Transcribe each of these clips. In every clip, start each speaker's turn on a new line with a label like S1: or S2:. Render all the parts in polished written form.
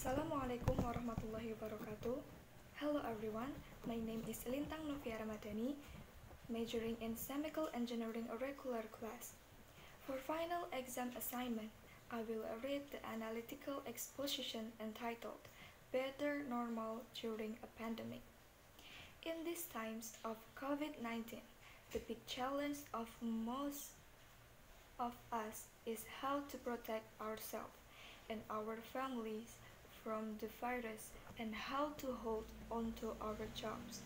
S1: Assalamualaikum warahmatullahi wabarakatuh. Hello everyone, my name is Lintang Novia Ramadhani, majoring in chemical engineering regular class. For final exam assignment, I will read the analytical exposition entitled Better Normal During a Pandemic. In these times of COVID-19, the big challenge of most of us is how to protect ourselves and our families from the virus and how to hold on to our jobs.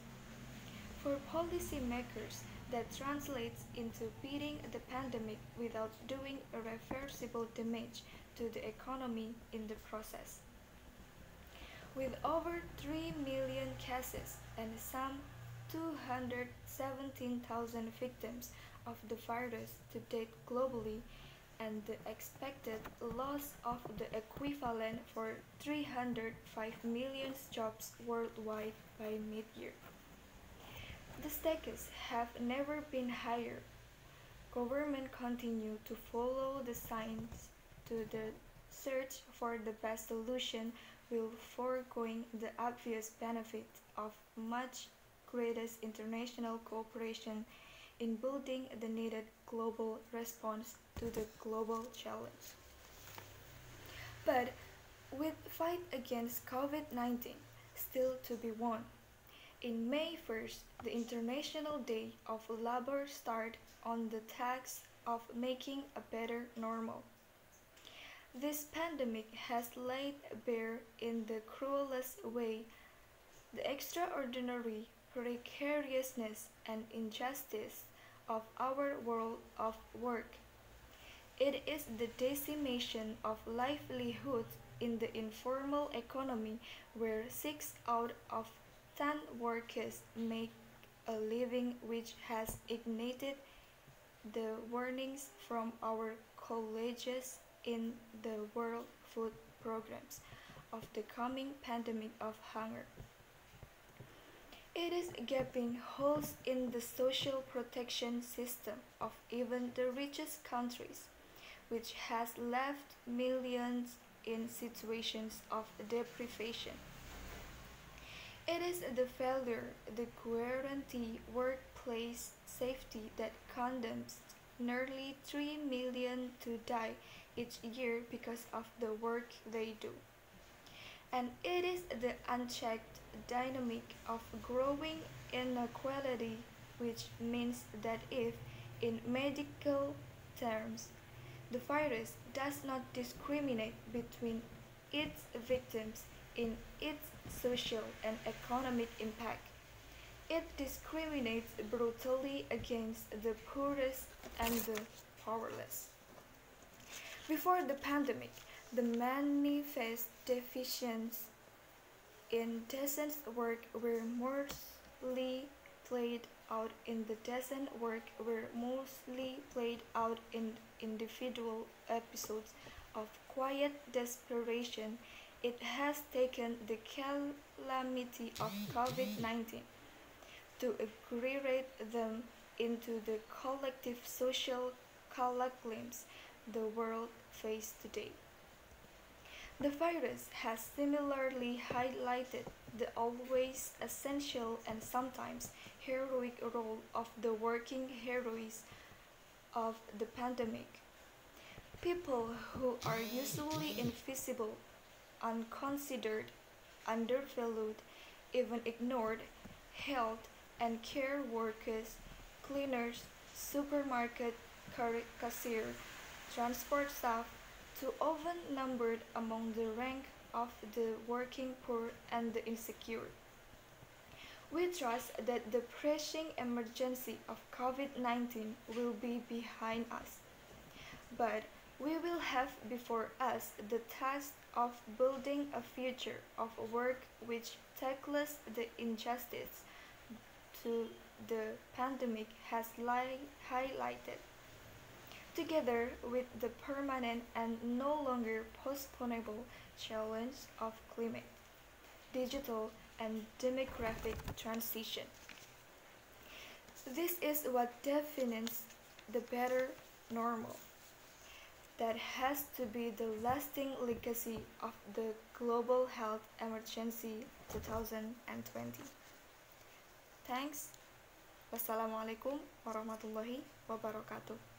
S1: For policymakers, that translates into beating the pandemic without doing irreversible damage to the economy in the process. With over 3 million cases and some 217,000 victims of the virus to date globally, and the expected loss of the equivalent for 305 million jobs worldwide by mid-year. The stakes have never been higher. Government continue to follow the signs to the search for the best solution while foregoing the obvious benefit of much greater international cooperation in building the needed global response to the global challenge. But with fight against COVID-19 still to be won, in May 1st, the International Day of Labor started on the task of making a better normal. This pandemic has laid bare in the cruelest way the extraordinary precariousness and injustice of our world of work. It is the decimation of livelihoods in the informal economy where 6 out of 10 workers make a living, which has ignited the warnings from our colleagues in the World Food Programs of the coming pandemic of hunger. It is gaping holes in the social protection system of even the richest countries, which has left millions in situations of deprivation. It is the failure to guarantee workplace safety that condemns nearly 3 million to die each year because of the work they do. And it is the unchecked dynamic of growing inequality, which means that if, in medical terms, the virus does not discriminate between its victims in its social and economic impact, it discriminates brutally against the poorest and the powerless. Before the pandemic, the manifest deficiencies in decent work were mostly played out in individual episodes of quiet desperation. It has taken the calamity of COVID-19 to aggregate them into the collective social cataclysms the world faces today. The virus has similarly highlighted the always essential and sometimes heroic role of the working heroes of the pandemic. People who are usually invisible, unconsidered, undervalued, even ignored, health and care workers, cleaners, supermarket cashiers, transport staff, too often numbered among the rank of the working poor and the insecure. We trust that the pressing emergency of COVID-19 will be behind us, but we will have before us the task of building a future of work which tackles the injustice to the pandemic has highlighted, together with the permanent and no longer postponable challenge of climate, digital, and demographic transition. This is what defines the better normal. That has to be the lasting legacy of the global health emergency 2020. Thanks. Wassalamualaikum warahmatullahi wabarakatuh.